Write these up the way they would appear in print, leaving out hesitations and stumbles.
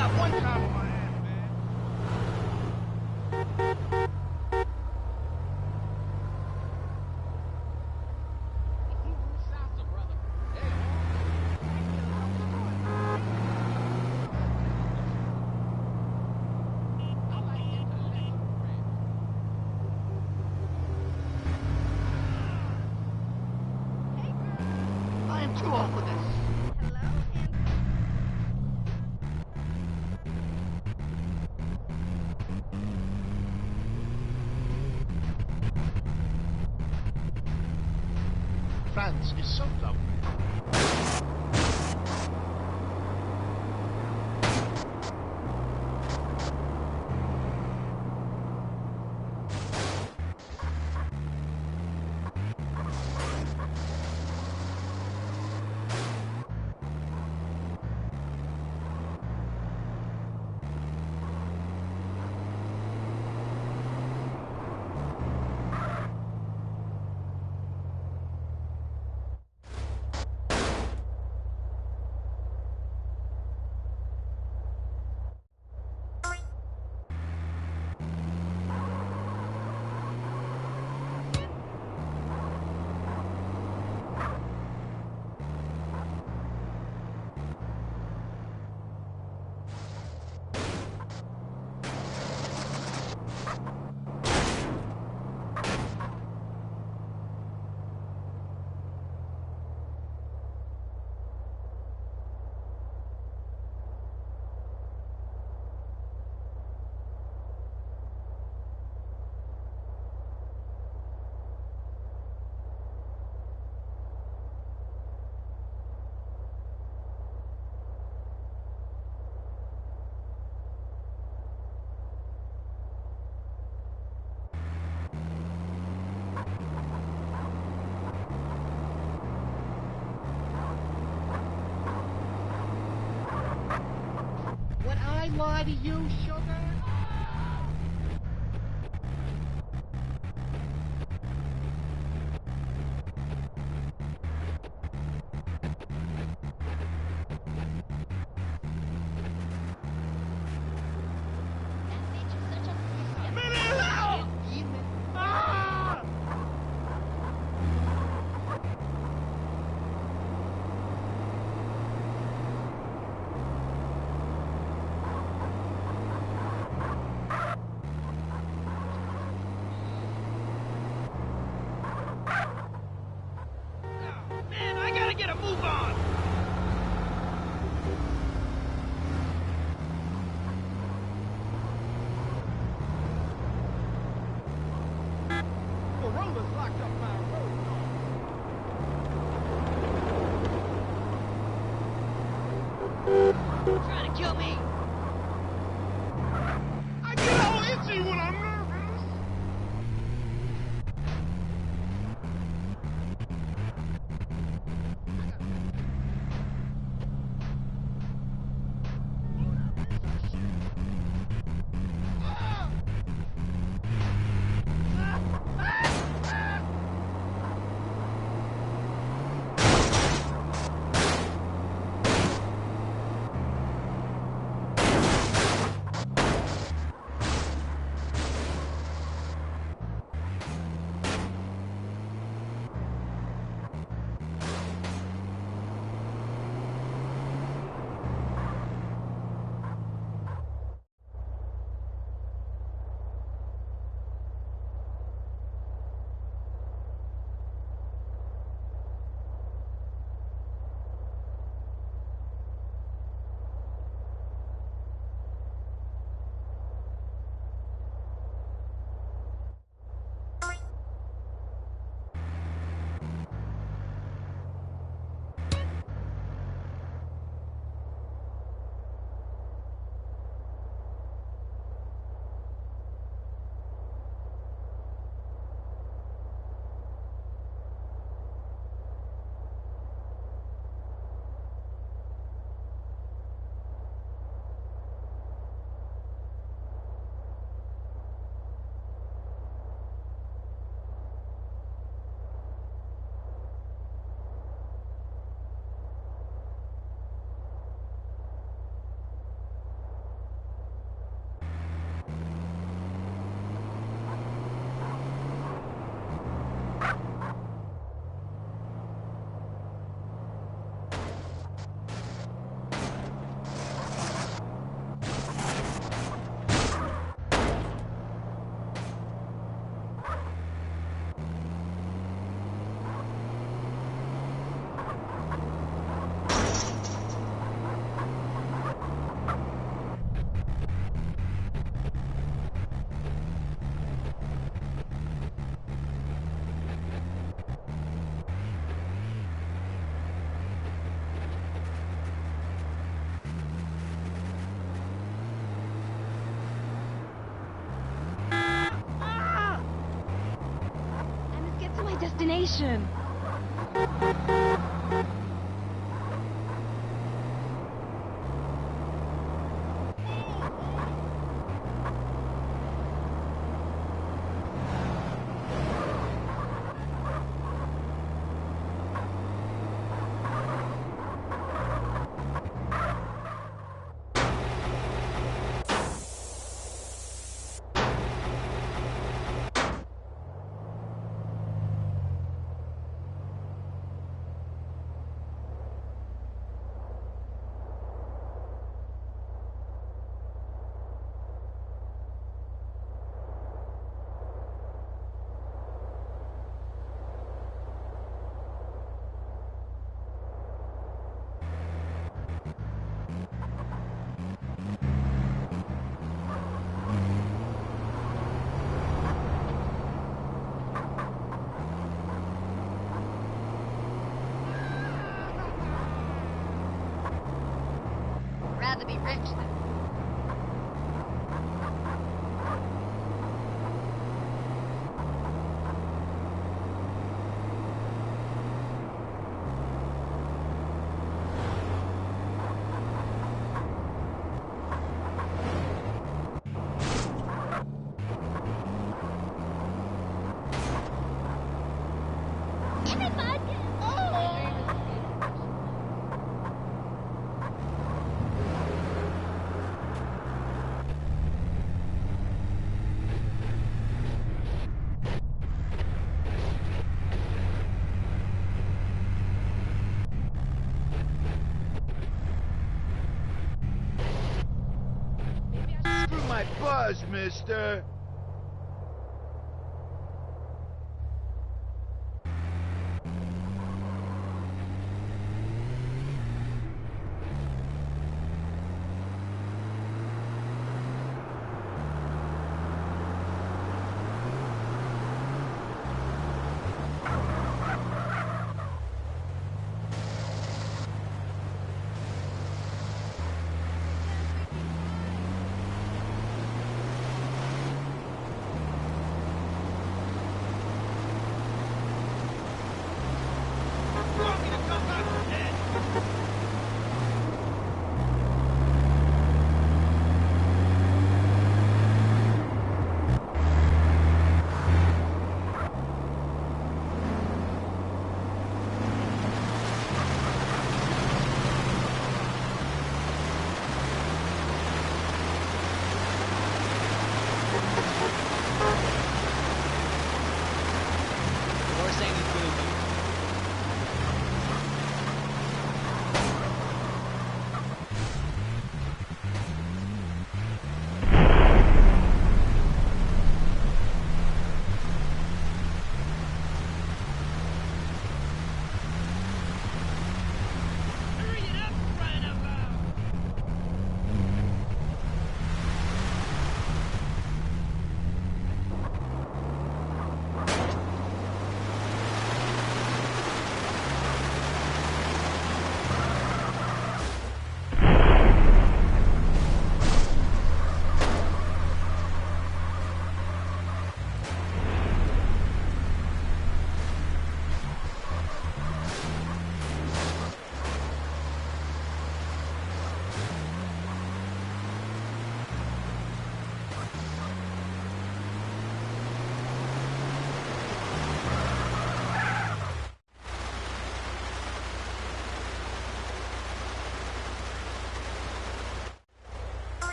got one time on my hands, man. Salsa, brother. I am too old for this. France is so lovely. Would I lie to you, sugar? Get a move on! Corolla's locked up my road. Trying to kill me? I get all itchy when I'm nervous. destination. Rather be rich than. Screw my buzz, mister.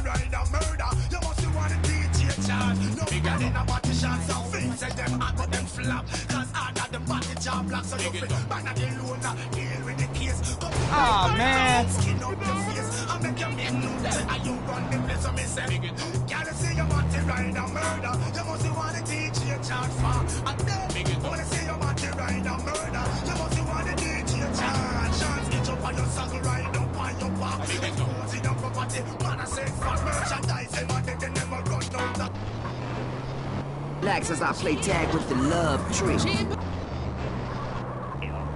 Right now, murder. You must want to teach your child. No bigger than a body shots of things. Say them hot, but them flap. Cause I got them body job blocks. So you feel bang at the loner. Deal with the case. Oh, man. Skin up your face. I make your men know. And you run the place. So me say, gotta see your body right now, murder. You must want to teach your child far. And then, wanna see your body right now, murder. You must want to teach your child. Chance get up on your saddle right up on your back. Exposing your property. Man, I say, Relax as I play tag with the love tree.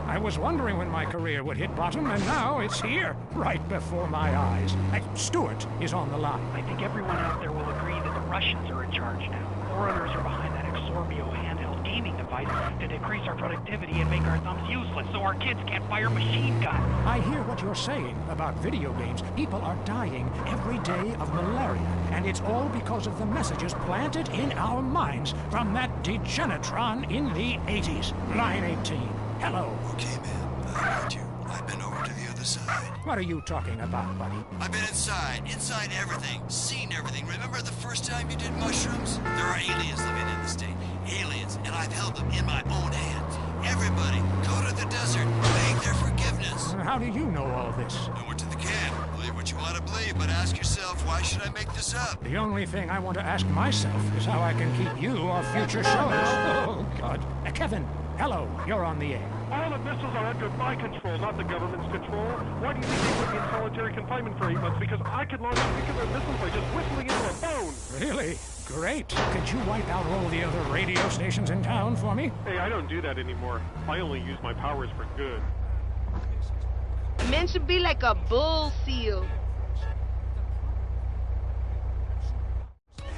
I was wondering when my career would hit bottom, and now it's here, right before my eyes. Stuart is on the line. I think everyone out there will agree that the Russians are in charge now. Foreigners are behind that Exorbio handheld gaming device to decrease our productivity and make our thumbs useless so our kids can't fire machine guns. I hear what you're saying about video games. People are dying every day of malaria, and it's all because of the messages planted in our minds from that degenitron in the 80s. Line 18. Hello. Okay, man. I heard you. I've been over to the other side. What are you talking about, buddy? I've been inside everything, seen everything. Remember the first time you did mushrooms? There are aliens living in the state. Aliens, and I've held them in my own hands. Everybody, go to the desert, beg their forgiveness. How do you know all this? I went to the camp. Believe what you want to believe, but ask yourself, why should I make this up? The only thing I want to ask myself is how I can keep you off future shows. Oh, God. Kevin, hello. You're on the air. All the missiles are under my control, not the government's control. Why do you think they put me in solitary confinement for 8 months? Because I could launch nuclear missiles by just whistling into a phone. Really? Great. Could you wipe out all the other radio stations in town for me? Hey, I don't do that anymore. I only use my powers for good. Men should be like a bull seal.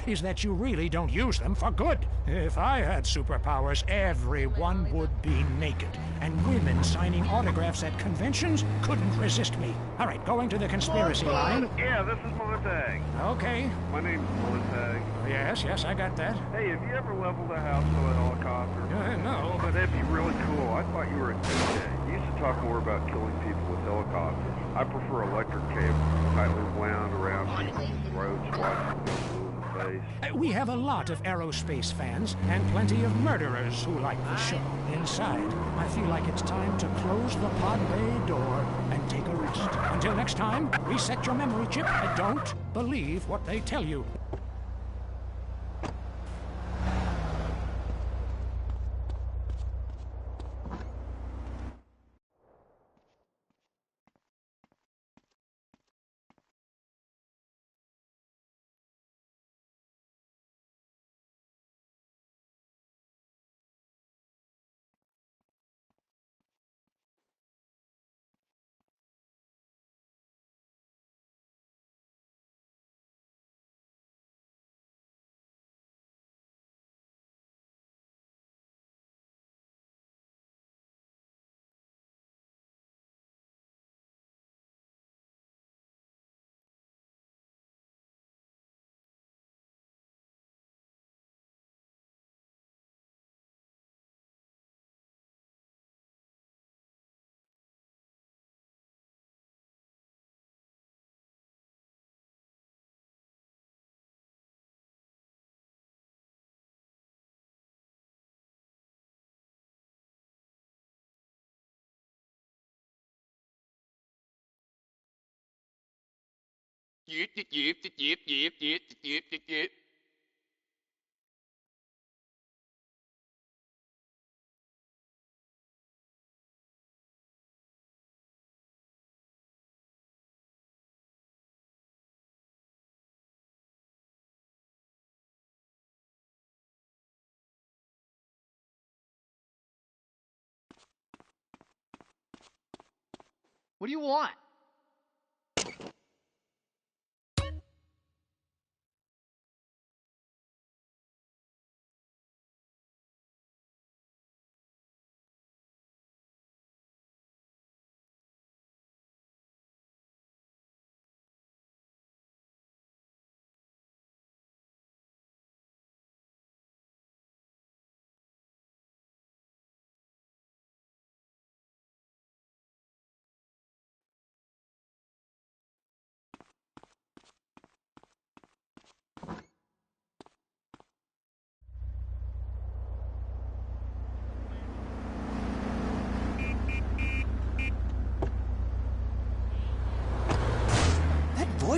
Is that you really don't use them for good. If I had superpowers, everyone would be naked. And women signing autographs at conventions couldn't resist me. All right, going to the conspiracy line. Yeah, this is Montag. Okay. My name's Montag. Yes, I got that. Hey, have you ever leveled a house with a helicopter? No, but That'd be really cool. I thought you were a DJ. You used to talk more about killing people with helicopters. I prefer electric cables, tightly wound around people's throats, watching them blue in the face. we have a lot of aerospace fans and plenty of murderers who like the show. Inside, I feel like it's time to close the pod bay door and take a rest. Until next time, reset your memory chip and don't believe what they tell you. Yep. What do you want?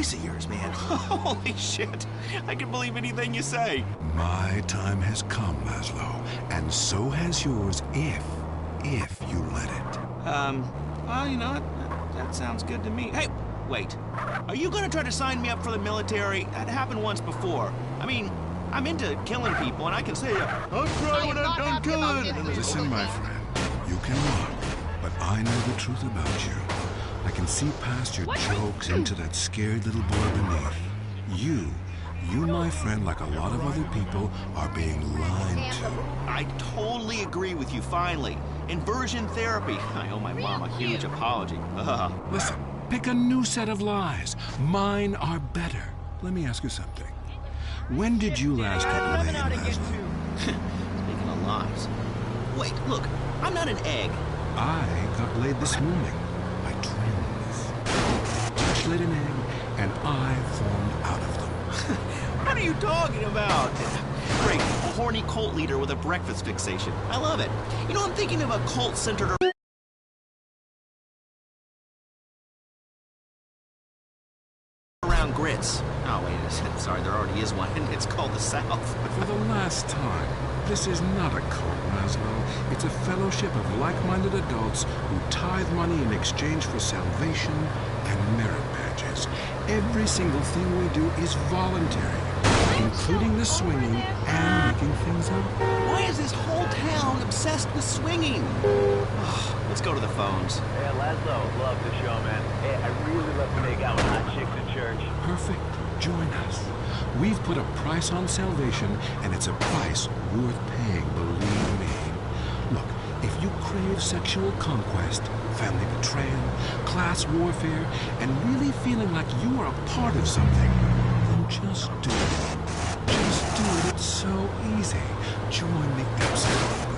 voice of yours, man. Holy shit. I can believe anything you say. My time has come, Laszlo, and so has yours if you let it. Well, you know, that sounds good to me. Hey, wait. Are you gonna try to sign me up for the military? That happened once before. I mean, I'm into killing people, and I can say, I'm proud when I'm done killing. Listen, my friend, you can mock, but I know the truth about you. I can see past your jokes into that scared little boy beneath. You, my friend, like a lot of other people, are being lied to. I totally agree with you, finally. Inversion therapy. I owe my mom a huge apology. Listen, pick a new set of lies. Mine are better. Let me ask you something. When did you last get laid, Laszlo? Speaking of lies. Wait, look, I'm not an egg. I got laid this morning by twins. Each laid an egg, and I formed out of them. What are you talking about? Great, a horny cult leader with a breakfast fixation. I love it. You know, I'm thinking of a cult centered around grits. Oh, wait, sorry, there already is one. It's called the South. For the last time, this is not a cult, Laszlo. It's a fellowship of like-minded adults who tithe money in exchange for salvation and merit badges. Every single thing we do is voluntary, including the swinging and making things up. Why is this whole town obsessed with swinging? Let's go to the phones. Hey, Laszlo, love the show, man. Hey, I really love to make out with hot chicks at church. Perfect. Join us. We've put a price on salvation, and it's a price worth paying, believe me. Look, if you crave sexual conquest, family betrayal, class warfare, and really feeling like you are a part of something, then just do it. Just do it. It's so easy. Join the Epsilon.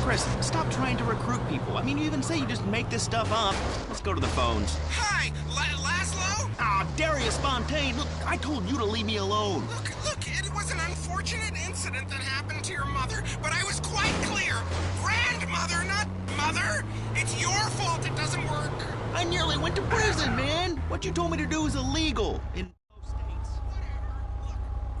Chris, stop trying to recruit people. I mean, you even say you just make this stuff up. Let's go to the phones. Hi, Laszlo? Ah, Darius Fontaine, look, I told you to leave me alone. Look, it was an unfortunate incident that happened to your mother, but I was quite clear. Grandmother, not mother. It's your fault it doesn't work. I nearly went to prison, man. What you told me to do is illegal in most states. Whatever. Look,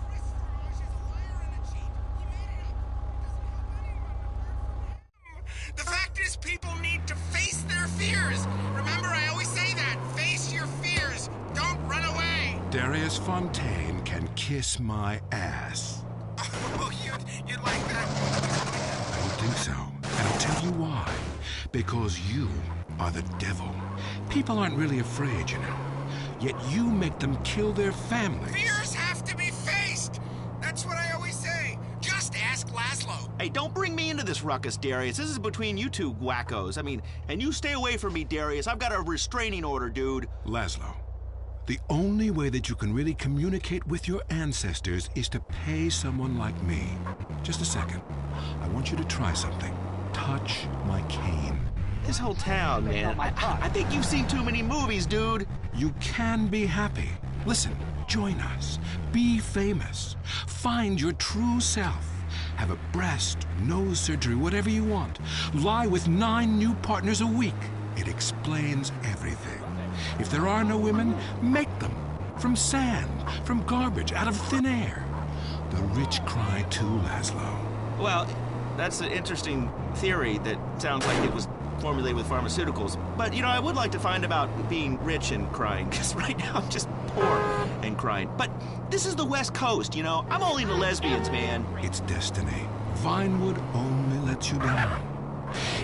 Chris Farage is a liar and a cheat. He made it up. It doesn't help anyone apart from him. The fact is, people need to face their fears. Remember, I always say that. Face your fears. Don't run away. Darius Fontaine can kiss my ass. Oh, you'd like that? I would think so. And I'll tell you why. Because you are the devil. People aren't really afraid, you know. Yet you make them kill their families. Fears have to be faced. That's what I always say. Just ask Laszlo. Hey, don't bring me into this ruckus, Darius. This is between you two wackos. I mean, and you stay away from me, Darius. I've got a restraining order, dude. Laszlo, the only way that you can really communicate with your ancestors is to pay someone like me. Just a second. I want you to try something. Touch my cane. This whole town, man. I think you've seen too many movies, dude. You can be happy. Listen, join us. Be famous. Find your true self. Have a breast, nose surgery, whatever you want. Lie with 9 new partners a week. It explains everything. If there are no women, make them. From sand, from garbage, out of thin air. The rich cry too, Laszlo. Well, that's an interesting theory that sounds like it was formulated with pharmaceuticals. But, you know, I would like to find about being rich and crying, because right now I'm just poor and crying. But this is the West Coast, you know? I'm all into lesbians, man. It's destiny. Vinewood only lets you down.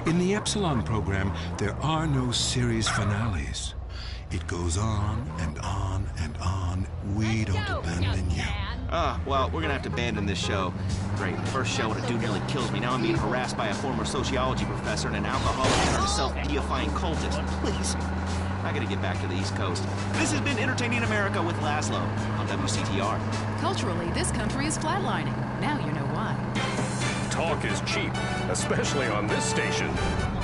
In the Epsilon program, there are no series finales. It goes on and on and on. We don't abandon you. Well, we're gonna have to abandon this show. Great, first show and a dude nearly kills me. Now I'm being harassed by a former sociology professor and an alcoholic and a self-deifying cultist. Please, I gotta get back to the East Coast. This has been Entertaining America with Laszlo on WCTR. Culturally, this country is flatlining. Now you know why. Talk is cheap, especially on this station.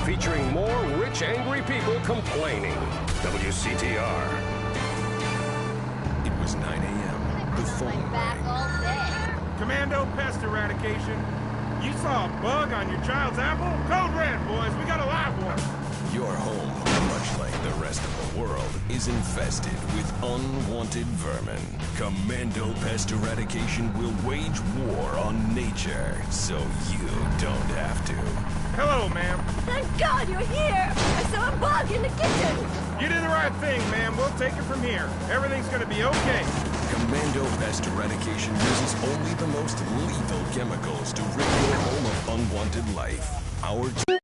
Featuring more rich, angry people complaining. WCTR. It was 9 a.m. The phone rang. Commando pest eradication. You saw a bug on your child's apple? Code red, boys. We got a live one. You're home, much like The rest of the world is infested with unwanted vermin. Commando Pest Eradication will wage war on nature, so you don't have to. Hello, ma'am. Thank God you're here! I saw a bug in the kitchen! You did the right thing, ma'am. We'll take it from here. Everything's gonna be okay. Commando Pest Eradication uses only the most lethal chemicals to rid your home of unwanted life. Our team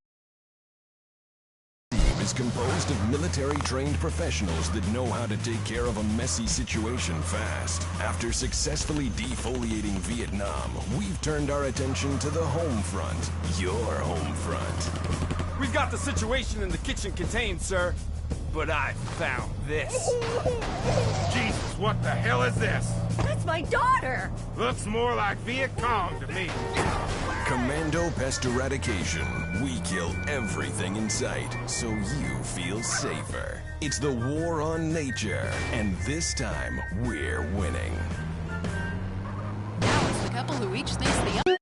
is composed of military-trained professionals that know how to take care of a messy situation fast. After successfully defoliating Vietnam, we've turned our attention to the home front. Your home front. We've got the situation in the kitchen contained, sir. But I found this. Jesus, what the hell is this? That's my daughter! Looks more like Viet Cong to me. Commando Pest Eradication. We kill everything in sight, so you feel safer. It's the war on nature, and this time, we're winning. Now it's the couple who each thinks the other.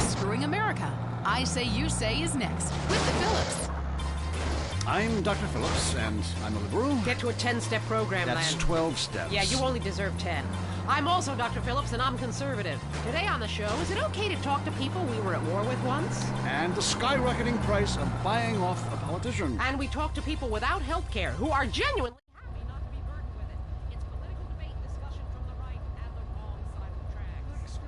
Screwing America. I Say You Say is next with the Phillips. I'm Dr. Phillips, and I'm a liberal. Get to a 10-step program, That's man. 12 steps. Yeah, you only deserve 10. I'm also Dr. Phillips, and I'm conservative. Today on the show, is it okay to talk to people we were at war with once? And the skyrocketing price of buying off a politician. And we talk to people without health care who are genuinely happy not to be burdened with it. It's political debate and discussion from the right and the wrong side of the tracks.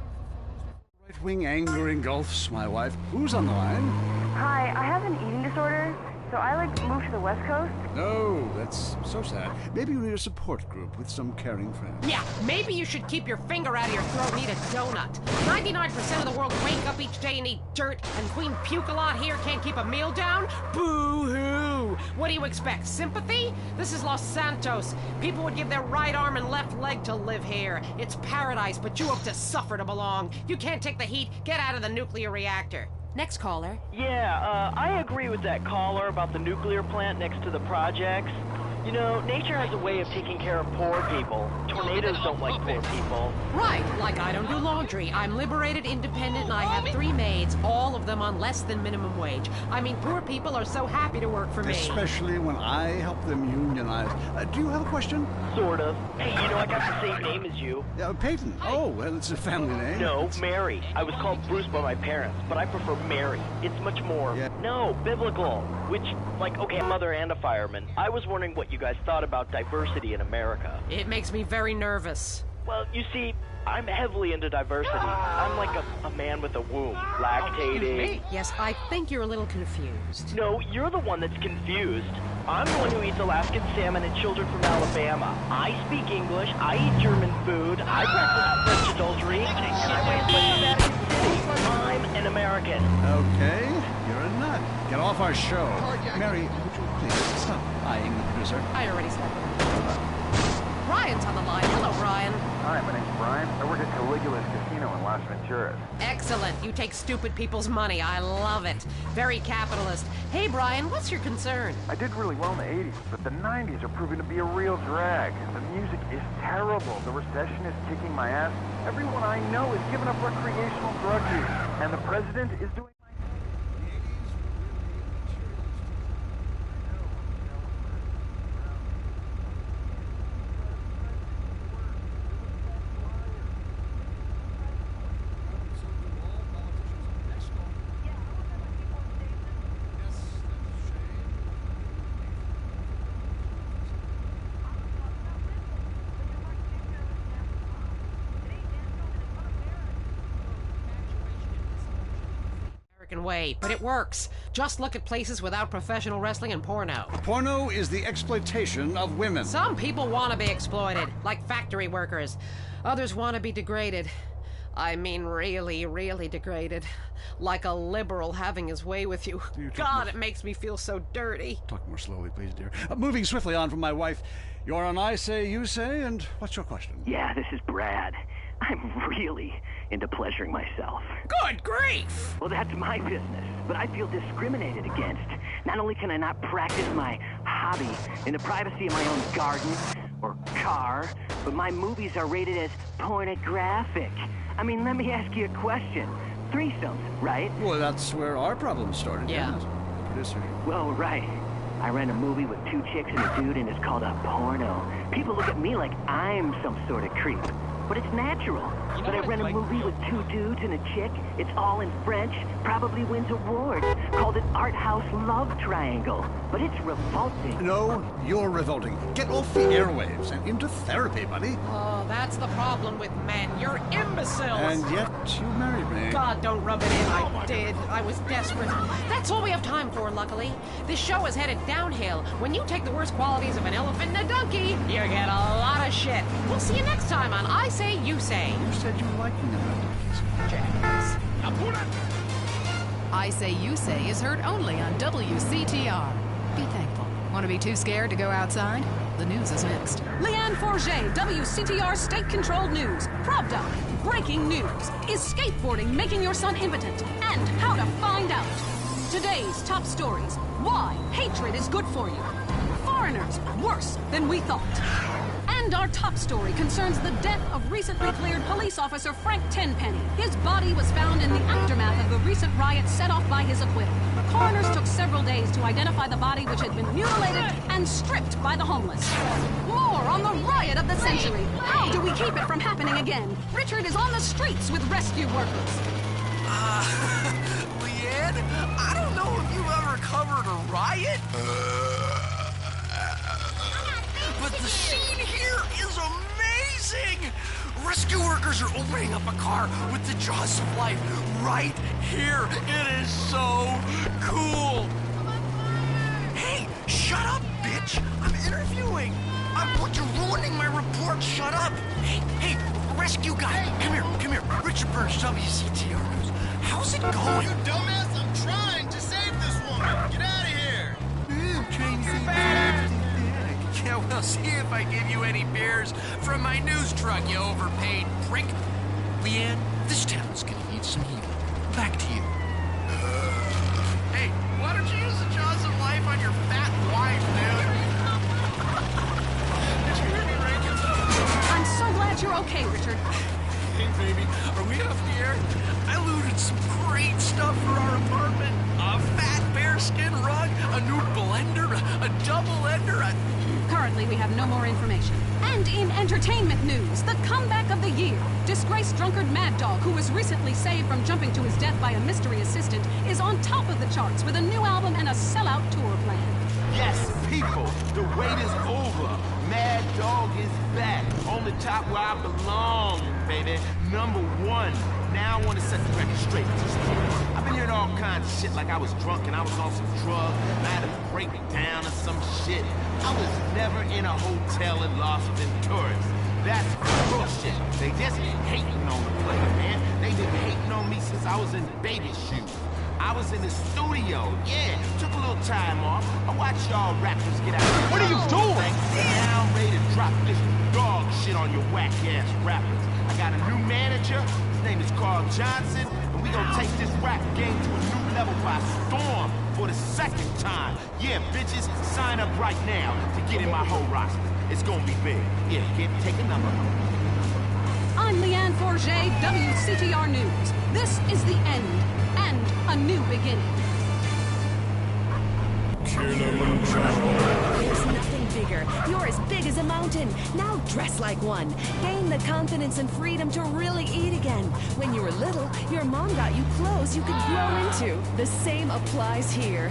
Right-wing anger engulfs my wife. Who's on the line? Hi, I have an eating disorder, so I moved to the West Coast. No, that's so sad. Maybe you need a support group with some caring friends. Yeah, maybe you should keep your finger out of your throat and eat a donut. 99% of the world wake up each day and eat dirt, and Queen Puke-a-Lot here can't keep a meal down? Boo-hoo! What do you expect, sympathy? This is Los Santos. People would give their right arm and left leg to live here. It's paradise, but you have to suffer to belong. You can't take the heat. Get out of the nuclear reactor. Next caller. Yeah, I agree with that caller about the nuclear plant next to the projects. You know, nature has a way of taking care of poor people. Tornadoes don't like poor people. Right, like I don't do laundry. I'm liberated, independent, and I have 3 maids, all of them on less than minimum wage. I mean, poor people are so happy to work for me. Especially when I help them unionize. Do you have a question? Sort of. Hey, you know, I got the same name as you. Peyton. Oh, well, it's a family name. No, Mary. I was called Bruce by my parents, but I prefer Mary. It's much more, no, biblical. Which, like, okay, a mother and a fireman. I was wondering what you guys thought about diversity in America. It makes me very nervous. Well, you see, I'm heavily into diversity. I'm like a man with a womb, lactating. Yes, I think you're a little confused. No, you're the one that's confused. I'm the one who eats Alaskan salmon and children from Alabama. I speak English, I eat German food, I practice French adultery, and I weigh as much as Vatican City. I'm an American. Okay, you're a nut. Get off our show. Mary, would you please stop eyeing the producer? I already said that. Ryan's on the line. Hello, Ryan. Hi, my name's Brian. I work at Caligula's Casino in Las Venturas. Excellent. You take stupid people's money. I love it. Very capitalist. Hey, Brian, what's your concern? I did really well in the 80s, but the 90s are proving to be a real drag. The music is terrible. The recession is kicking my ass. Everyone I know is giving up recreational drug use. And the president is doing... way, but it works. Just look at places without professional wrestling and porno. Porno is the exploitation of women. Some people want to be exploited, like factory workers. Others want to be degraded. I mean really, really degraded. Like a liberal having his way with you. God, it makes me feel so dirty. Talk more slowly, please, dear. Moving swiftly on from my wife. You're on I Say, You Say, and what's your question? Yeah, this is Brad. I'm really into pleasuring myself. Good grief! Well, that's my business, but I feel discriminated against. Not only can I not practice my hobby in the privacy of my own garden or car, but my movies are rated as pornographic. I mean, let me ask you a question. Threesomes, right? Well, that's where our problem started. Yeah. The producer. Well, right. I ran a movie with 2 chicks and a dude, and it's called a porno. People look at me like I'm some sort of creep. But it's natural. You know But I what ran it's a like? movie with 2 dudes and a chick. It's all in French. Probably wins awards. Called an art house love triangle. But it's revolting. No, you're revolting. Get off the airwaves and into therapy, buddy. Oh, that's the problem with men. You're imbeciles. And yet you married me. God, don't rub it in. I did. I was desperate. That's all we have time for, luckily. This show is headed downhill. When you take the worst qualities of an elephant and a donkey, you get a lot of shit. We'll see you next time on I Say, You Say. You said you liked me about Jackass. I Say You Say is heard only on WCTR. Be thankful. Want to be too scared to go outside? The news is next. Leanne Forget, WCTR state-controlled news. Pravda, breaking news. Is skateboarding making your son impotent? And how to find out. Today's top stories. Why hatred is good for you. Foreigners worse than we thought. And our top story concerns the death of recently cleared police officer Frank Tenpenny. His body was found in the aftermath of the recent riot set off by his acquittal. Coroners took several days to identify the body, which had been mutilated and stripped by the homeless. More on the riot of the century. How do we keep it from happening again? Richard is on the streets with rescue workers. Leanne, I don't know if you've ever covered a riot. But the scene here is amazing! Rescue workers are opening up a car with the jaws of life right here. It is so cool. Hey, shut up, bitch! I'm interviewing. You're ruining my report. Shut up. Hey, rescue guy, come here. Richard Burns, WCTR News. How's it going? You dumbass, I'm trying to save this woman. Get out of here. I'm trying to save Yeah, we'll see if I give you any beers from my news truck, you overpaid prick. Leanne, this town's gonna need some healing. Back to you. Hey, why don't you use the jaws of life on your fat wife, dude? Did you hear me, Rankin? I'm so glad you're okay, Richard. Hey, baby, are we off the air? I looted some great stuff for our apartment. A fat bearskin rug, a new blender, a double ender, Currently, we have no more information. And in entertainment news, the comeback of the year. Disgraced drunkard Mad Dog, who was recently saved from jumping to his death by a mystery assistant, is on top of the charts with a new album and a sellout tour plan. Yes, people, the wait is over. Mad Dog is back. On the top where I belong, baby. #1. Now I want to set the record straight. I've been hearing all kinds of shit like I was drunk and I was on some drugs and I had a breakdown or some shit. I was never in a hotel in Las Venturas. That's bullshit. They just hating on the player, man. They've been hating on me since I was in baby shoes. I was in the studio, yeah. Took a little time off. I watched y'all rappers get out. What are you doing? Now I'm ready to drop this dog shit on your whack-ass rappers. I got a new manager. His name is Carl Johnson. And we gonna take this rap game to a new level by storm for the second time. Yeah, bitches, sign up right now to get in my whole roster. It's gonna be big. Yeah, take a number. I'm Leanne Forget, WCTR News. This is the end and a new beginning. There's nothing bigger. You're as big as a mountain. Now dress like one. Gain the confidence and freedom to really eat again. When you were little, your mom got you clothes you could grow into. The same applies here.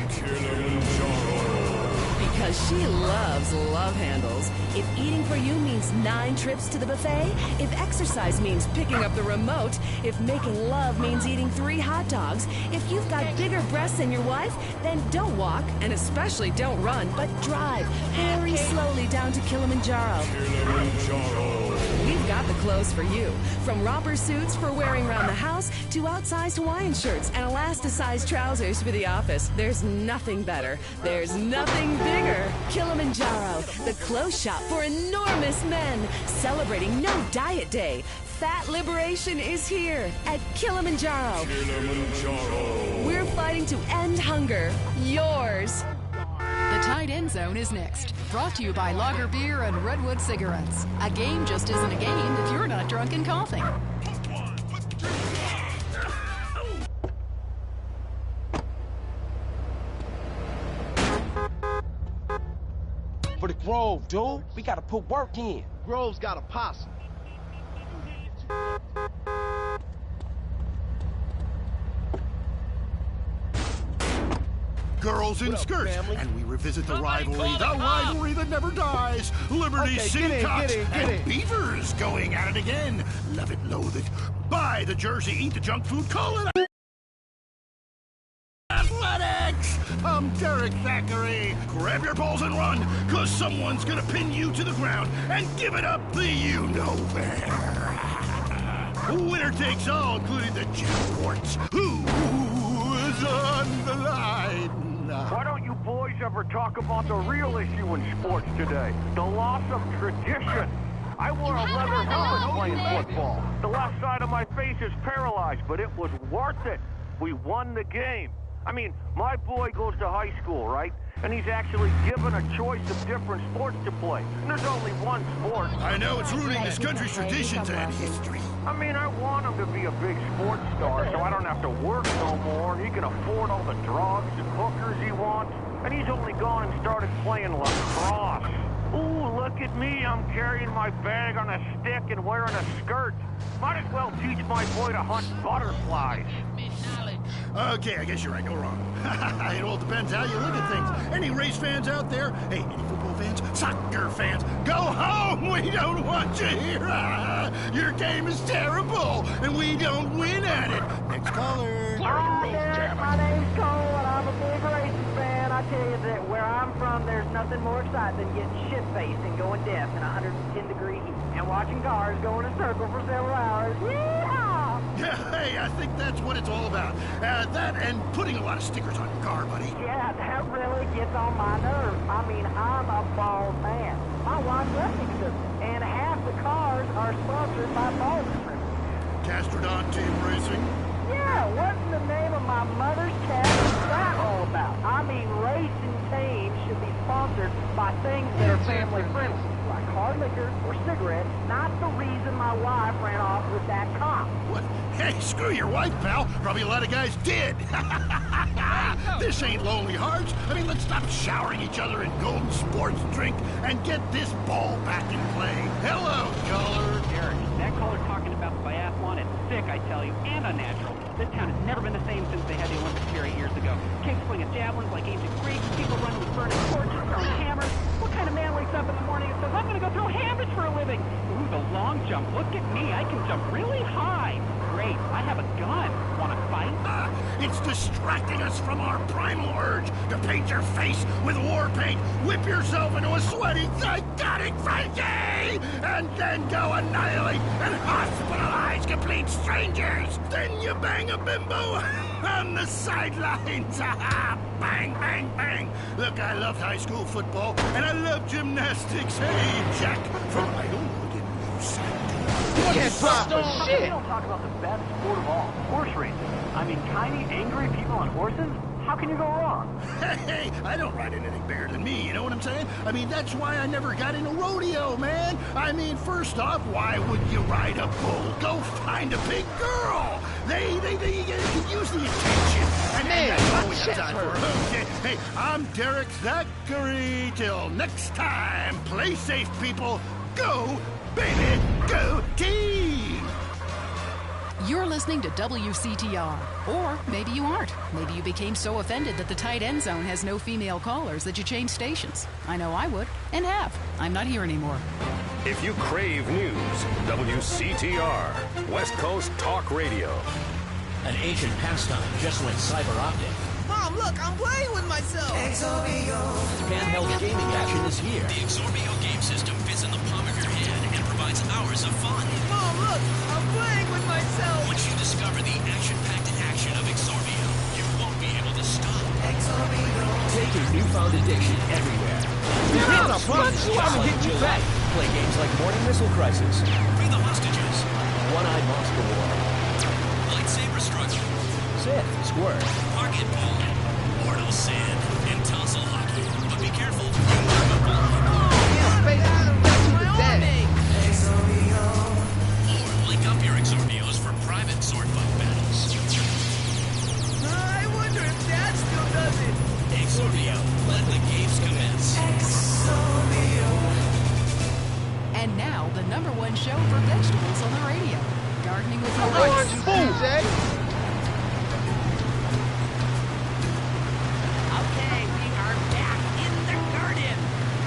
Because she loves love handles. If eating for you means 9 trips to the buffet, if exercise means picking up the remote, if making love means eating 3 hot dogs, if you've got bigger breasts than your wife, then don't walk, and especially don't run, but drive very slowly down to Kilimanjaro. We've got the clothes for you. From romper suits for wearing around the house to outsized Hawaiian shirts and elasticized trousers for the office. There's nothing better. There's nothing bigger. Kilimanjaro, the clothes shop for enormous men. Celebrating No Diet Day. Fat liberation is here at Kilimanjaro. Kilimanjaro. We're fighting to end hunger. Yours. The tight end zone is next. Brought to you by Lager Beer and Redwood Cigarettes. A game just isn't a game if you're not drunk and coughing. For the Grove, dude. We gotta put work in. Grove's got a posse. Girls in skirts, and we revisit the rivalry that never dies. Liberty City Cops and Beavers going at it again. Love it, loathe it. Buy the jersey, eat the junk food, call it athletics. I'm Derek Thackeray. Grab your balls and run, cause someone's gonna pin you to the ground and give it up the you-know-where. Winner takes all, including the gym warts. Who's on the line? Why don't you boys ever talk about the real issue in sports today? The loss of tradition. I wore a leather helmet playing football. The left side of my face is paralyzed, but it was worth it. We won the game. I mean, my boy goes to high school, right? And he's actually given a choice of different sports to play. And there's only one sport. I know it's ruining this country's traditions and history. I mean, I want him to be a big sports star so I don't have to work no more. He can afford all the drugs and hookers he wants. And he's only gone and started playing lacrosse. Ooh, look at me. I'm carrying my bag on a stick and wearing a skirt. Might as well teach my boy to hunt butterflies. Okay, I guess you're right. No wrong. It all depends how you look at things. Any race fans out there? Hey, any football fans? Soccer fans? Go home! We don't want you here! Your game is terrible, and we don't win at it. Next caller. Hi, Derek. My name's Cole, and I'm a big racing fan. I tell you that where I'm from, there's nothing more exciting than getting shit-faced and going deaf in 110-degree heat and watching cars go in a circle for several hours. Yeehaw! Yeah, hey, I think that's what it's all about. That and putting a lot of stickers on your car, buddy. Yeah, that really gets on my nerves. I mean, I'm a bald man. My wife left me, and half the cars are sponsored by bald trimmers. Castrodon Team Racing? Yeah, what in the name of my mother's cat is that all about? I mean, racing teams should be sponsored by things that are family friendly, like hard liquor or cigarettes, not the reason my wife ran off with that cop. What? Hey, screw your wife, pal. Probably a lot of guys did. This ain't Lonely Hearts. I mean, let's stop showering each other in golden sports drink and get this ball back in play. Hello, caller. Derek, that caller talking about the biathlon is sick, I tell you, and unnatural. This town has never been the same since they had the Olympics here 8 years ago. Kids swinging javelins like ancient Greeks, people running with burning torches, throwing hammers. What kind of man wakes up in the morning and says, I'm going to go throw hammers for a living? Ooh, the long jump. Look at me. I can jump really high. Great. I have a gun. Want to fight? It's distracting us from our primal urge to paint your face with war paint, whip yourself into a sweaty, psychotic frenzy, and then go annihilate and hospitalize complete strangers. Then you bang a bimbo on the sidelines. Bang, bang, bang. Look, I loved high school football, and I love gymnastics. Hey, Jack from Idlewood in New South. Get dropped. Shit! We don't talk about the best sport of all, horse racing. I mean, tiny, angry people on horses? How can you go wrong? Hey, I don't ride anything bigger than me, you know what I'm saying? I mean, that's why I never got into rodeo, man. I mean, first off, why would you ride a bull? Go find a big girl. They can use the attention. And that's what we got time for. Okay, hey, I'm Derek Thackeray. Till next time, play safe, people. Go, baby, go team! You're listening to WCTR. Or maybe you aren't. Maybe you became so offended that the tight end zone has no female callers that you changed stations. I know I would, and have. I'm not here anymore. If you crave news, WCTR, West Coast Talk Radio. An ancient pastime just went cyber optic. Mom, look, I'm playing with myself. Handheld gaming action is here. The Exorbio game system fits in the palm of your hand and provides hours hours of fun. Mom, look! I'm playing with myself! Once you discover the action-packed action of Exorbio, you won't be able to stop. Take your newfound addiction everywhere. Get out of punch! Just like Gillette. Play games like Morning Missile Crisis. Free the hostages. One-Eyed Monster War. Lightsaber struggle. Sith Squirt. Pocket ball. Mortal Sin. And Tussle Hockey. But be careful, you might have Or link up your Exorbios for private sword fight battles. I wonder if Dad still does it. Exorbio, let the games commence. And now, the #1 show for vegetables on the radio. Gardening with your Orange food, Jay. Okay, we are back in the garden.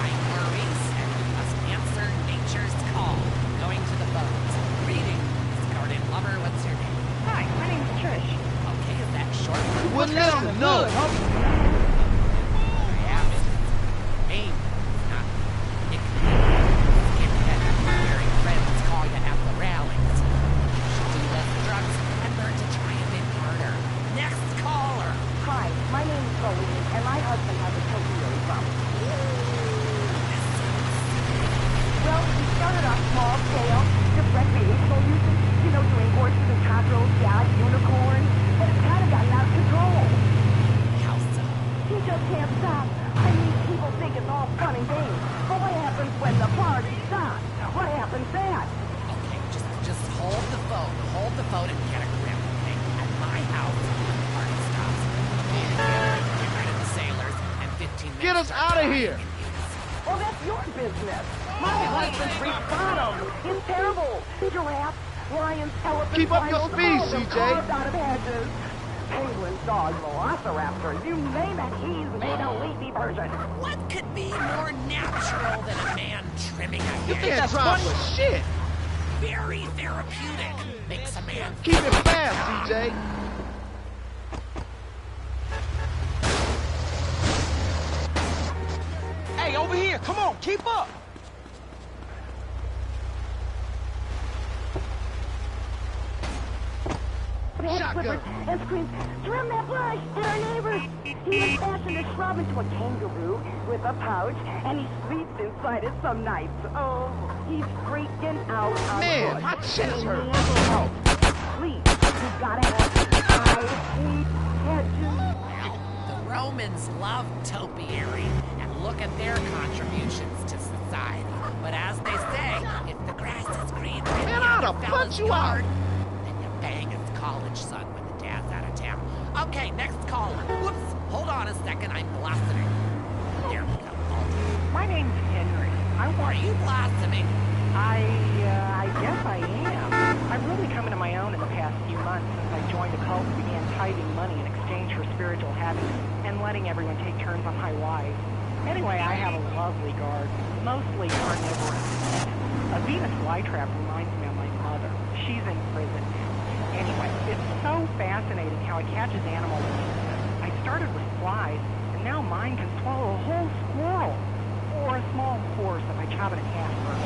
I'm Maurice, and we must answer nature's call. Going to the bones. Greetings, garden lover. What's your name? Hi, my name's Trish. Okay, is that short? Wouldn't listen, no. Yeah, me. Not Nick. Wearing friends call you at the rallies. Do less drugs and learn to try a bit harder. Next caller. Hi, my name is Colleen, and my husband has a topiary problem. Well, we started off small scale, just recreational usage, you know, doing horses and cockerels, gas, unicorns, but it's kind of gotten out of control. How so? He just can't stop. I mean, people think it's all fun and games, but what happens when the party stops? What happens then? Okay, just hold the phone. Hold the phone and get a grip. Okay? At my house, the party stops. Get rid of the sailors and 15 minutes. Get us out of here! Well, that's your business. My husband's bottom is terrible. Giraffes, lions, elephants, Keep up your lions, speed, all of them CJ. carved out of hedges. Penguins, dogs, velociraptors, you name it, he's made a leafy version. What could be more natural than a man trimming a You hedge? can't try for shit. Very therapeutic. Makes a man Keep it fast, CJ. Hey, over here, come on, keep up. Shotgun. And screams, trim that bush, hit our neighbors. He has fashioned a shrub into a kangaroo with a pouch, and he sleeps inside it some nights. Oh, he's freaking out on Man, bush. my chest And he hurts. needs help. Please, you gotta have high-speed hedges. Well, the Romans loved topiary, and look at their contributions to society. But as they say, if the grass is green, Man, I oughta punch you out. then you bang his college son when the dad's out of town. Okay, next caller. Whoops, hold on a second, I'm blossoming. There we go. My name's Henry. Are you blossoming? I guess I am. I've really come into my own in the past few months since I joined a cult and began tithing money in exchange for spiritual happiness and letting everyone take turns on my wives. Anyway, I have a lovely garden, mostly carnivorous. A Venus flytrap reminds me of my mother. She's in prison. Anyway, it's so fascinating how it catches animals. I started with flies, and now mine can swallow a whole squirrel. Or a small horse if I chop it in half first.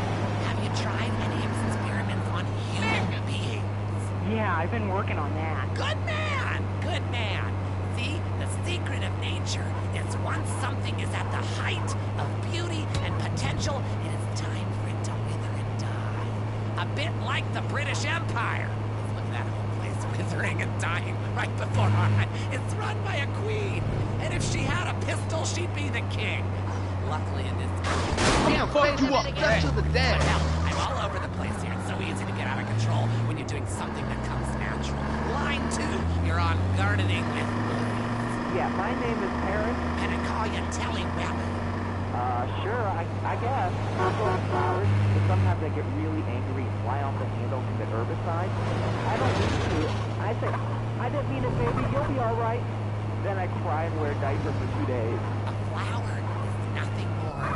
Have you tried any experiments on human beings? Yeah, I've been working on that. Good man! Good man! See, the secret of nature is once something is at the height of beauty and potential, it is time for it to wither and die. A bit like the British Empire. Look at that whole place withering and dying right before our eyes. It's run by a queen, and if she had a pistol, she'd be the king. Luckily in this... Damn, fuck you up. That's to the dad. Hell, I'm all over the place here. It's so easy to get out of control when you're doing something that comes natural. Line 2, you're on gardening with... Yeah, my name is Aaron. Can I call you Telly Weapon? Sure, I guess. I'm growing flowers, but sometimes I get really angry and fly off the handle to the herbicide. I don't mean to. I say, I didn't mean it, baby. You'll be all right. Then I cry and wear a diaper for 2 days. A flower is nothing more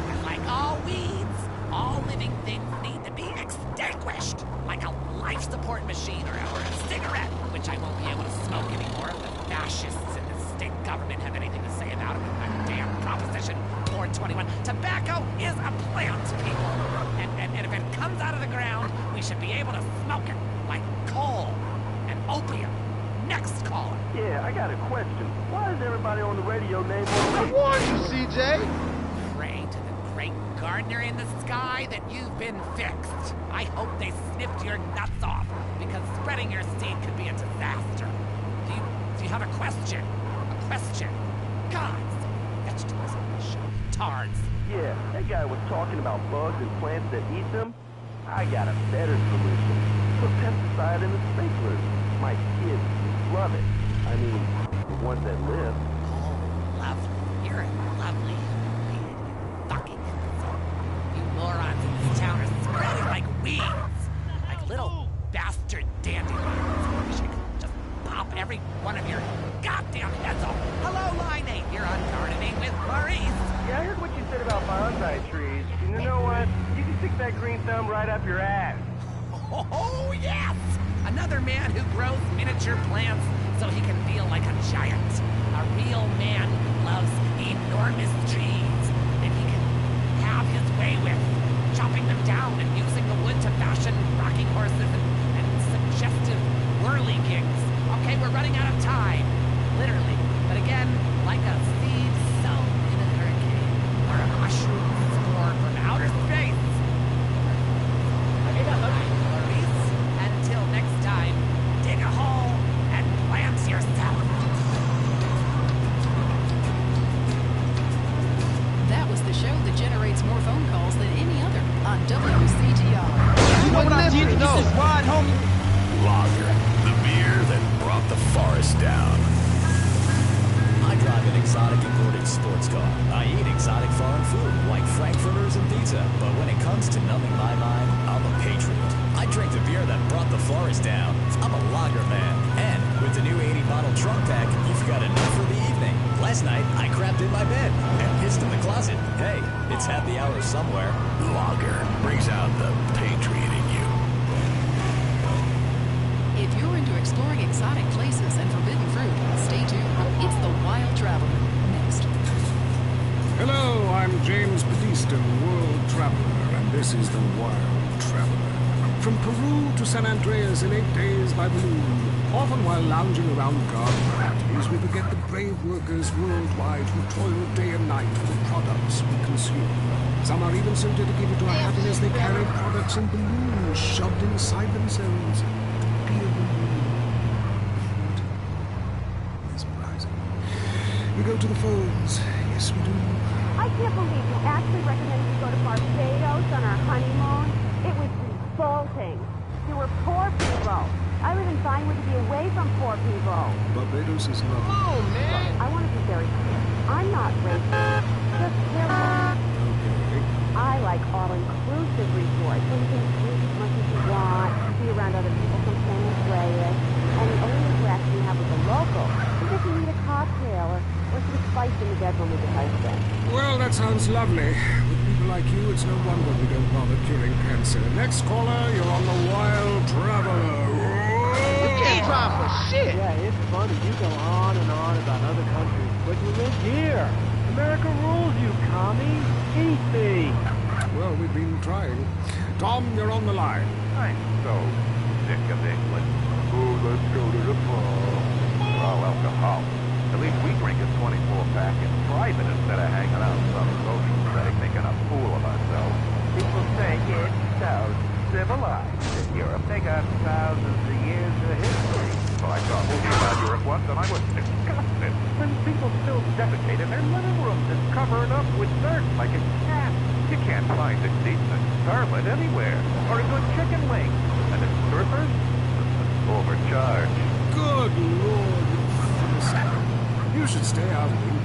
than like all weeds, all living things need to be extinguished. Like a life support machine or a cigarette, which I won't be able to smoke anymore if the fascists in the state government have anything to say about it with my damn Proposition 420 2021. Tobacco is a plant, people. And if it comes out of the ground, we should be able to smoke it like coal and opium. Next caller. Yeah, I got a question. Why is everybody on the radio name I warned you, CJ! Pray to the great gardener in the sky that you've been fixed. I hope they snipped your nuts off, because spreading your seed could be a disaster. Do you have a question? A question? Gods, vegetables on the show. Tards. Yeah, that guy was talking about bugs and plants that eat them. I got a better solution. Put pesticide in the sprinklers. My kids love it. I mean, the ones that live. Oh, lovely. You're a lovely, fucking insult. You morons in this town are spreading like weeds. Like little bastard dandelions. I wish I could just pop every one of your goddamn heads off. Hello, Line 8. You're on Gardening with Maurice. Yeah, I heard what you said about bonsai trees. And you know what? You can stick that green thumb right up your ass. Oh, yes! Another man who grows miniature plants so he can feel like a giant. A real man who loves enormous trees that he can have his way with, chopping them down and using the wood to fashion rocking horses and suggestive whirligigs. Okay, we're running out of time. Literally. But again, like a seed sown in a hurricane, or a mushroom spore from outer space. Maurice, until next time, dig a hole and plant yourself. That was the show that generates more phone calls than any other on WCTR. You know what I did to get this ride, homie? Lager, the beer that brought the forest down. I drive an exotic imported sports car. I eat exotic foreign food, like frankfurters and pizza. But when it comes to numbing my mind, I'm a patriot. I drink the beer that brought the forest down. I'm a lager man. And with the new 80-bottle trunk pack, you've got enough for the evening. Last night, I crapped in my bed and pissed in the closet. Hey, it's happy hour somewhere. Lager brings out the patriot in you. If you're into exploring exotic places and forbidden fruit, stay tuned. It's the Wild Traveler. Next. Hello, I'm James Batista, World Traveler, and this is the Wild Traveler. From Peru to San Andreas in 8 days by balloon. Often while lounging around garden parties, we forget the brave workers worldwide who toil day and night for the products we consume. Some are even so dedicated to our happiness they carry products in balloons shoved inside themselves. Be a balloon. Mesmerizing. We go to the phones. Yes, we do. I can't believe you actually recommended we go to Barbados on our honeymoon. It was revolting. There were poor people. I live in Vinewood to be away from poor people. Barbados is lovely. Oh, man! I want to be very clear. I'm not racist. Just careful. Okay. I like all-inclusive resorts where you can drink as much as you want, be around other people from San Andreas, and the only interaction you have with the locals is if you need a cocktail or some spice in the bedroom with your husband. Well, that sounds lovely. With people like you, it's no wonder we don't bother curing cancer. Next caller, you're on the Wild Traveler. You can't drive for shit! Yeah, it's funny. You go on and on about other countries, but you live here. America rules, you commie. Eat me. Well, we've been trying. Tom, you're on the line. I'm so sick of England. Oh, let's go to the pub. Well, alcohol. At least we drink a 24-pack in private instead of hanging out in some social setting making a fool of ourselves. People say it's so civilized. Europe, they got thousands of years of history. So I saw a movie about Europe once and I was disgusted. When people still defecate in their living rooms and cover it up with dirt like a cat. You can't find a decent starlet anywhere. Or a good chicken wing. And the surfers? Overcharged. Good Lord. You should stay out of England.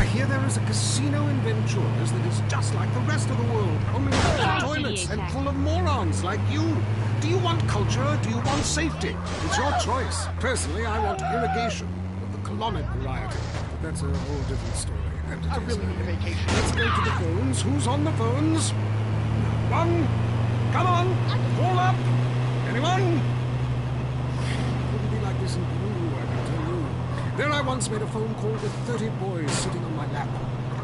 I hear there is a casino in Ventura's that is just like the rest of the world, only without toilets and full of morons like you. Do you want culture or do you want safety? It's your choice. Personally, I want irrigation of the colonic variety. But that's a whole different story. I really need a vacation. Let's go to the phones. Who's on the phones? One. Come on. Call up. Anyone? It wouldn't be like this in Peru, I can tell you. There I once made a phone call with 30 boys sitting on my lap.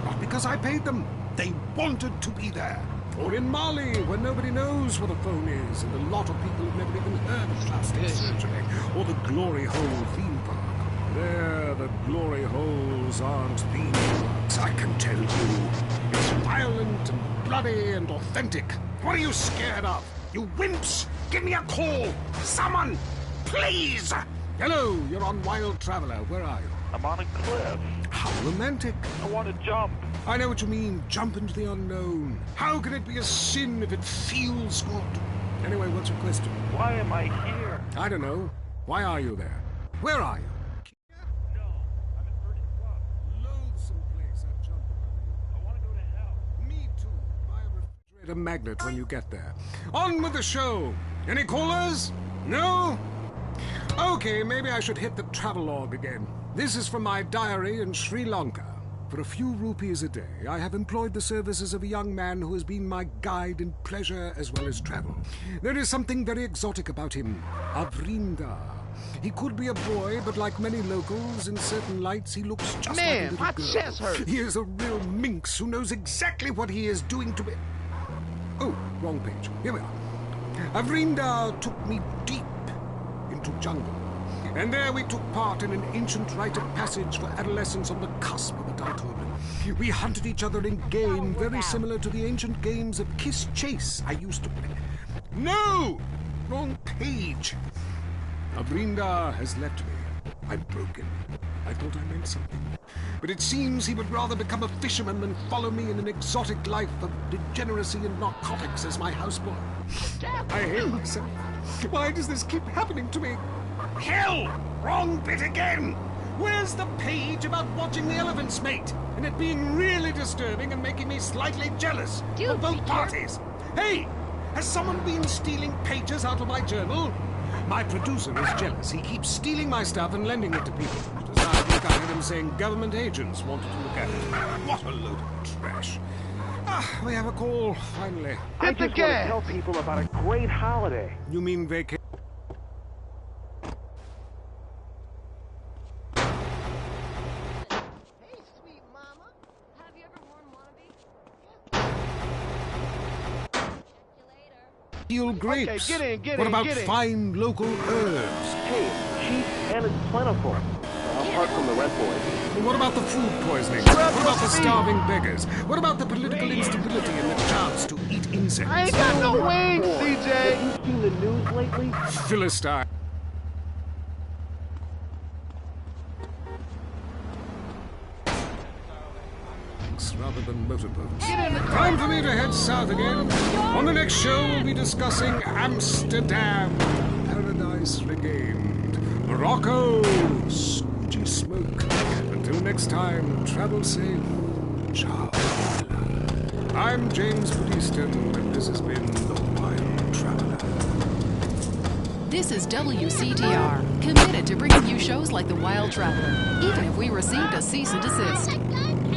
Not because I paid them. They wanted to be there. Or in Mali, where nobody knows what a phone is, and a lot of people have never even heard of plastic surgery, or the Glory Hole theme park. There, the glory holes aren't theme parks, I can tell you. It's violent and bloody and authentic. What are you scared of? You wimps! Give me a call! Someone! Please! Hello, you're on Wild Traveler. Where are you? I'm on a cliff. How romantic. I want to jump. I know what you mean. Jump into the unknown. How can it be a sin if it feels good? Anyway, what's your question? Why am I here? I don't know. Why are you there? Where are you? A magnet when you get there. On with the show! Any callers? No? Okay, maybe I should hit the travelogue again. This is from my diary in Sri Lanka. For a few rupees a day, I have employed the services of a young man who has been my guide in pleasure as well as travel. There is something very exotic about him. Avrinda. He could be a boy, but like many locals, in certain lights, he looks just like a little girl. My chest hurts. He is a real minx who knows exactly what he is doing to me. Oh, wrong page. Here we are. Avrinda took me deep into jungle. And there we took part in an ancient rite of passage for adolescents on the cusp of adulthood. We hunted each other in game very similar to the ancient games of Kiss Chase I used to play. No! Wrong page. Avrinda has left me. I'm broken. I thought I meant something. But it seems he would rather become a fisherman than follow me in an exotic life of degeneracy and narcotics as my houseboy. I hate myself. Why does this keep happening to me? Hell! Wrong bit again! Where's the page about watching the elephants mate? And it being really disturbing and making me slightly jealous of both parties. Hey! Has someone been stealing pages out of my journal? My producer is jealous. He keeps stealing my stuff and lending it to people. Just last week I heard him saying government agents wanted to look at it. What a load of trash. Ah, we have a call, finally. I just want to tell people about a great holiday. You mean vacation? Steel grapes. Okay, get in, what about get in. fine local herbs? Hey, it's cheap and it's plentiful. Apart from the Red Boys. What about the food poisoning? What about the starving beggars? What about the political instability and the chance to eat insects? I ain't got no wings, CJ! Have you seen the news lately? Philistine. Rather than motorboats. Time for me to head south again. On the next show, we'll be discussing Amsterdam, paradise regained, Morocco, squidgy smoke. Until next time, travel safe. Ciao. I'm James Batista, and this has been The Wild Traveler. This is WCTR, committed to bringing you shows like The Wild Traveler, even if we received a cease and desist.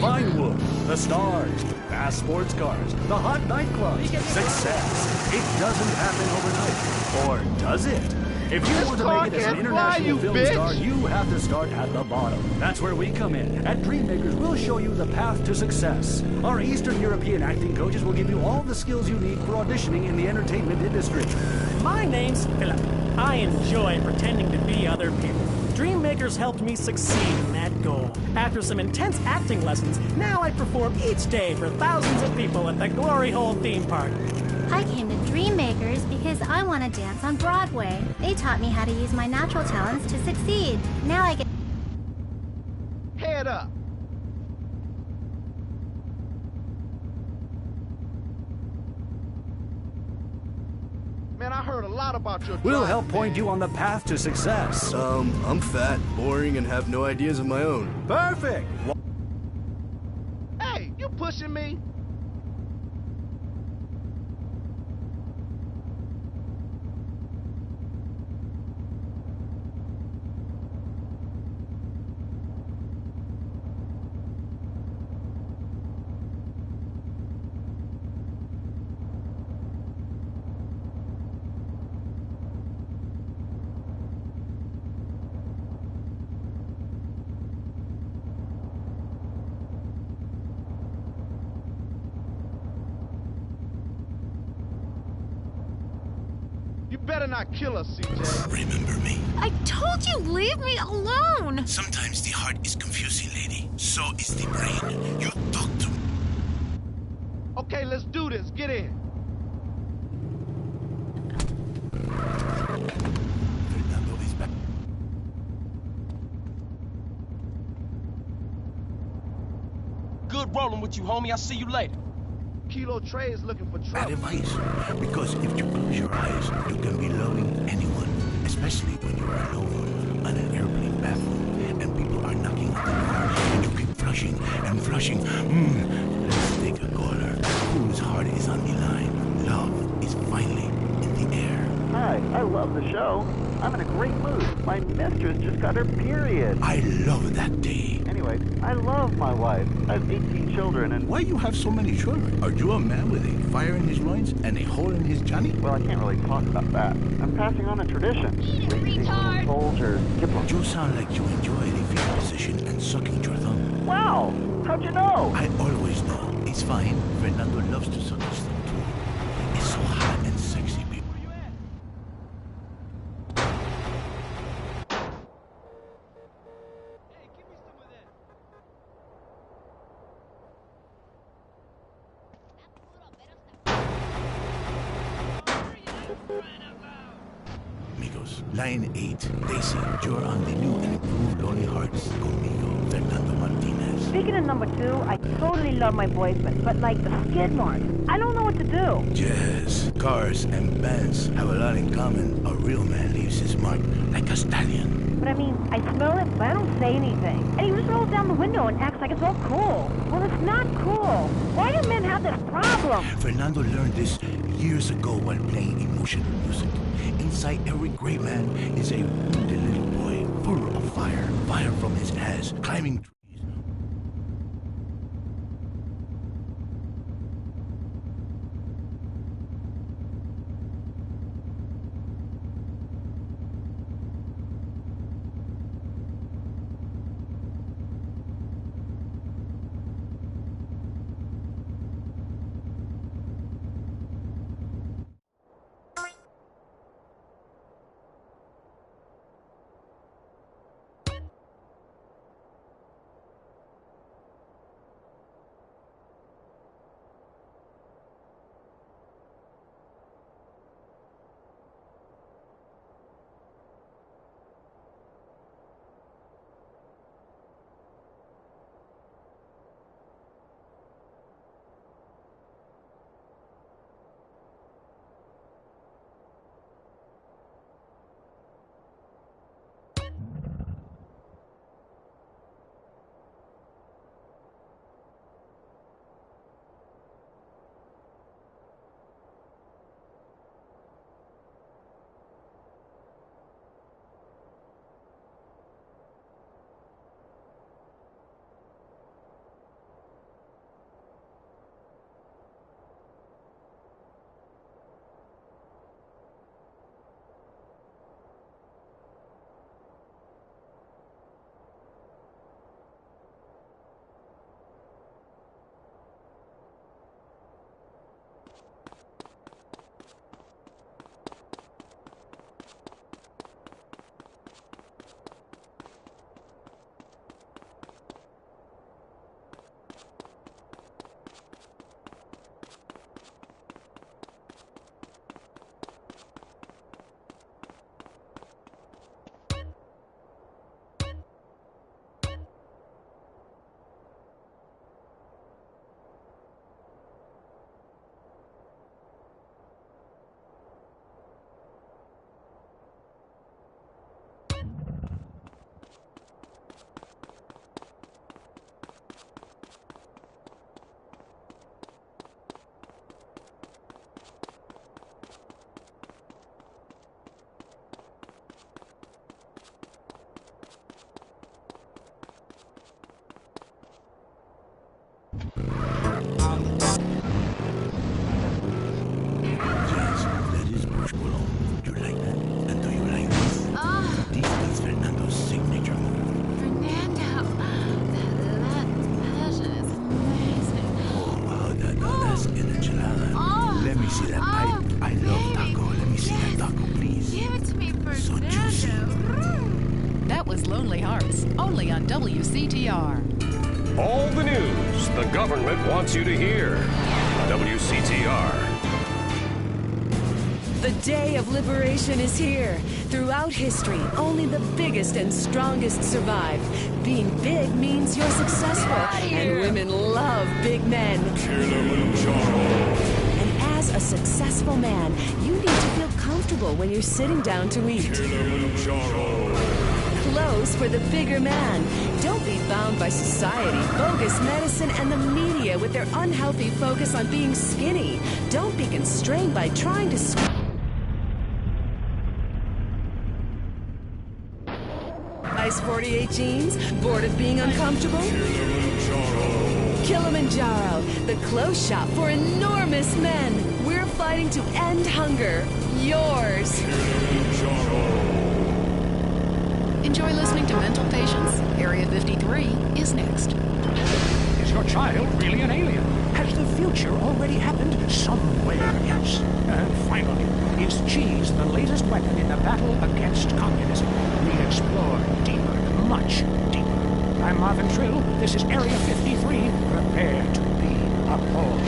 Vinewood, the stars, fast sports cars, the hot nightclubs, success. It doesn't happen overnight. Or does it? If you want to make it as an international film star, you have to start at the bottom. That's where we come in. At Dreammakers, we'll show you the path to success. Our Eastern European acting coaches will give you all the skills you need for auditioning in the entertainment industry. My name's Philip. I enjoy pretending to be other people. Dreammakers helped me succeed in that goal. After some intense acting lessons, now I perform each day for thousands of people at the Glory Hole theme park. I came to Dreammakers because I want to dance on Broadway. They taught me how to use my natural talents to succeed. Now I get... Head up! Man, I heard a lot about your We'll drive, help point you on the path to success. I'm fat, boring, and have no ideas of my own. Perfect! pushing me? You better not kill us, CJ. Remember me? I told you, leave me alone! Sometimes the heart is confusing, lady. So is the brain. You talk to me. Okay, let's do this. Get in. Fernando is back. Good rolling with you, homie. I'll see you later. Kilo Trey is looking for Bad trouble. advice. Because if you close your eyes, you can be loving anyone. Especially when you are alone on an airplane bathroom and people are knocking at the door and you keep flushing and flushing. Let's take a caller whose heart is on the line. Love is finally in the air. Hi, I love the show. I'm in a great mood. My mistress just got her period. I love that day. Anyway, I love my wife. I have 18 children and... Why you have so many children? Are you a man with a fire in his loins and a hole in his Johnny? Well, I can't really talk about that. I'm passing on a tradition. Raising little soldiers. You sound like you enjoy the fetal position and sucking your thumb. Wow! How'd you know? I always know. It's fine. Fernando loves to suck his thumb too. It's so hot and sexy, baby. Amigos, Line 8, Daisy, you're on the new and improved Lonely Hearts conmigo, Fernando Martinez. Speaking of number 2, I totally love my boyfriend, but like the skid marks, I don't know what to do. Yes, cars and bands have a lot in common. A real man leaves his mark like a stallion. But I mean, I smell it, but I don't say anything. And he just rolls down the window and acts like it's all cool. Well, it's not cool. Why do men have this problem? Fernando learned this years ago while playing emotional music. Inside every great man is a wounded little boy full of fire. Fire from his ass, climbing trees. WCTR. All the news the government wants you to hear. WCTR. The day of liberation is here. Throughout history, only the biggest and strongest survive. Being big means you're successful, and women love big men. And as a successful man, you need to feel comfortable when you're sitting down to eat. Clothes for the bigger man. Don't be bound by society, bogus medicine, and the media with their unhealthy focus on being skinny. Don't be constrained by trying to... Size 48 jeans? Bored of being uncomfortable? Kilimanjaro, the clothes shop for enormous men. We're fighting to end hunger. Yours. Enjoy listening to Mental Patients. Area 53 is next. Is your child really an alien? Has the future already happened somewhere else? And finally, is cheese the latest weapon in the battle against communism? We explore deeper, much deeper. I'm Marvin Trill. This is Area 53. Prepare to be appalled.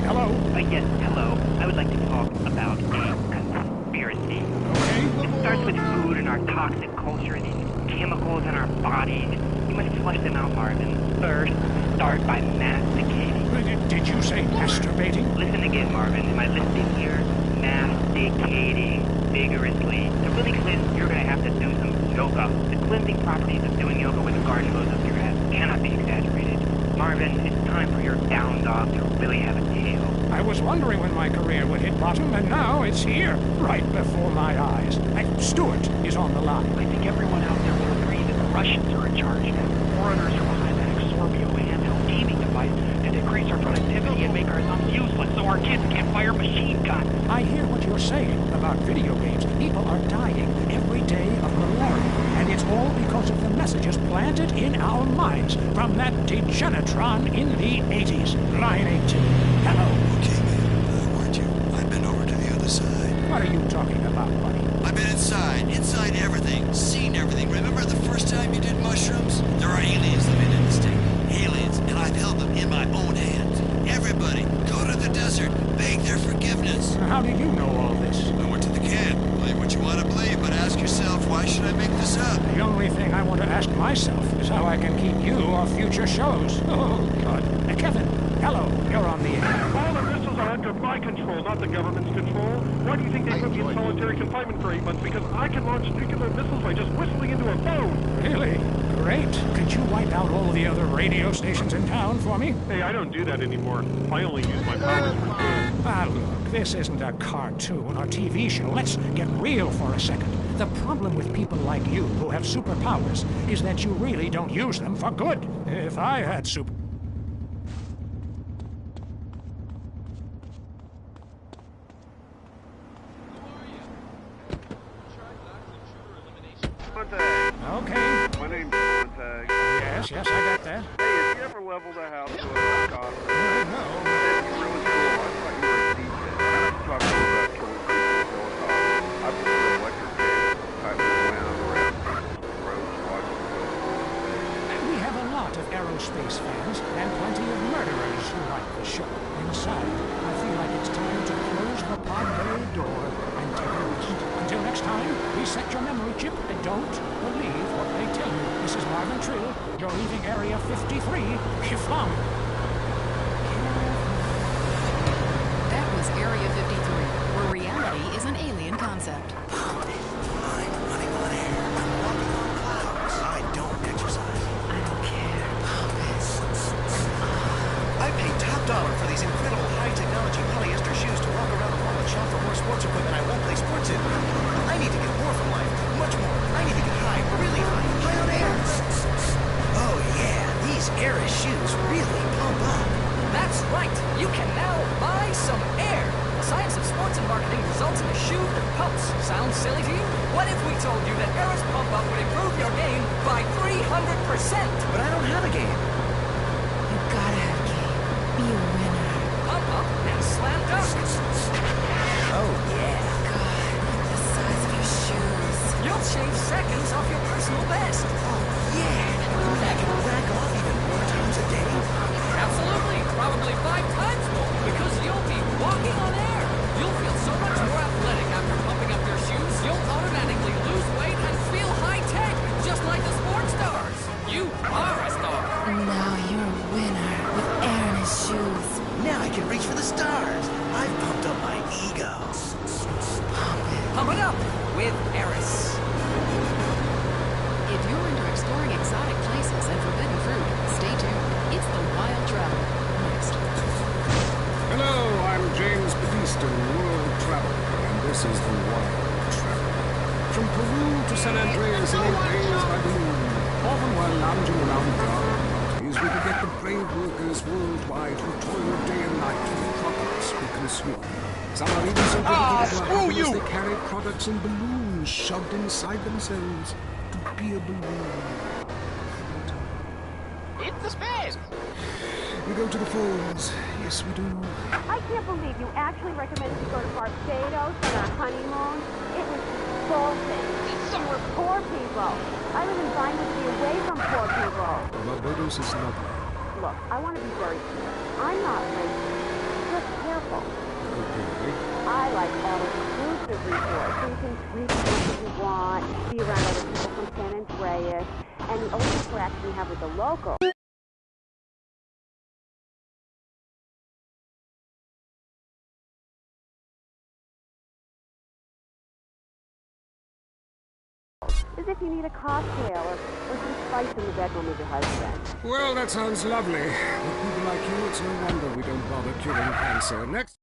Hello? Yes, hello. I would like to talk about a conspiracy. Okay. It starts with food and our toxic culture and these chemicals in our bodies. You must flush them out, Marvin. First, start by masticating. Did you say masturbating? Listen again, Marvin. Am I listening here? Masticating vigorously. To really cleanse, you're going to have to do some yoga. The cleansing properties of doing yoga with a garden hose up your ass cannot be exaggerated. Marvin, it's time for your down dog to really have a tail. I was wondering when my career would hit bottom, and now it's here, right before my eyes. Stuart is on the line. I think everyone out there will agree that the Russians are in charge. Foreigners are behind that Exorbio handheld gaming device to decrease our productivity and make our thumbs useless so our kids can't fire machine guns. I hear what you're saying about video games. People are dying every day of malaria, and it's all because of the messages planted in our minds from that degenitron in the 80s. Line 18. Hello. Okay, man. Weren't you? I've been over to the other side. What are you talking about, buddy? I've been inside everything, seen everything. Remember the first time you did mushrooms? There are aliens living in this thing. Aliens, and I've held them in my own hands. Everybody, go to the desert, beg their forgiveness. How do you know all this? I went to the camp. Believe what you want to believe, but ask yourself, why should I make this up? The only thing I want to ask myself is how I can keep you off future shows. Oh, God. Kevin, hello. You're on the air. All the missiles are under my control, not the government's control. Why do you think they put me in solitary confinement for 8 months? Because I can launch nuclear missiles by just whistling into a phone. Really? Great. Could you wipe out all the other radio stations in town for me? Hey, I don't do that anymore. I only use my powers for good. Ah, look, this isn't a cartoon or TV show. Let's get real for a second. The problem with people like you who have superpowers is that you really don't use them for good. If I had super... Okay. My name's Montag. Yes, I got that. Hey, have you ever leveled a house to a helicopter? No. That's really cool. I thought you were a DJ. Talk to you about killing people with helicopters. I prefer electric cables. Type of wound around roads watching We have a lot of aerospace fans and plenty of murderers who like the show. Inside, I feel like it's time to close the pod bay door and take a rest. Until next time, reset your memory chip and don't believe what they tell you. This is Marvin Trill. You're leaving Area 53. Kiflam. That was Area 53, where reality is an alien concept. I'm running on air. I'm walking on clouds. I don't exercise. I don't care. I paid top dollar for these incredible high-technology polyester shoes to walk around the mall and shop for more sports equipment I won't play sports in. I need to get more from life. Much more. I need to get high, really high. High on air. Oh, yeah. These Air shoes really pump up. That's right. You can now buy some air. The science of sports and marketing results in a shoe that pumps. Sounds silly to you? What if we told you that Air's pump up would improve your game by 300%? But I don't have a game. You gotta have a game. Be a winner. Pump up and slam dunk. Oh, yeah. God, the size of your shoes. You'll shave seconds off your personal best. Oh, yeah. can reach for the stars. I've pumped up my ego. Pump it up with Eris. If you're into exploring exotic places and forbidden fruit, stay tuned. It's the Wild Traveler. Next. Hello, I'm James Batista, world traveler, and this is the Wild Traveler. From Peru to San Andreas in 8 days by balloon. Often while lounging around garden parties, we could get the brave workers worldwide who toil day and night for the products we consume. Some are even so dedicated to our happiness they carry products in balloons shoved inside themselves to be a balloon. It's the space. We go to the falls. Yes, we do. I can't believe you actually recommended we go to Barbados on our honeymoon. It was insulting. It's somewhere poor people. I live in Vinewood to be away from poor people. Barbados is lovely. Look, I want to be very clear. I'm not racist. Just careful. Okay. I like all-inclusive resorts, so you can drink as much as you want, be around other people from San Andreas, and the only interaction you have with the locals. As if you need a cocktail or some spice in the bedroom of your husband. Well, that sounds lovely. With people like you, it's no wonder we don't bother curing cancer. Next.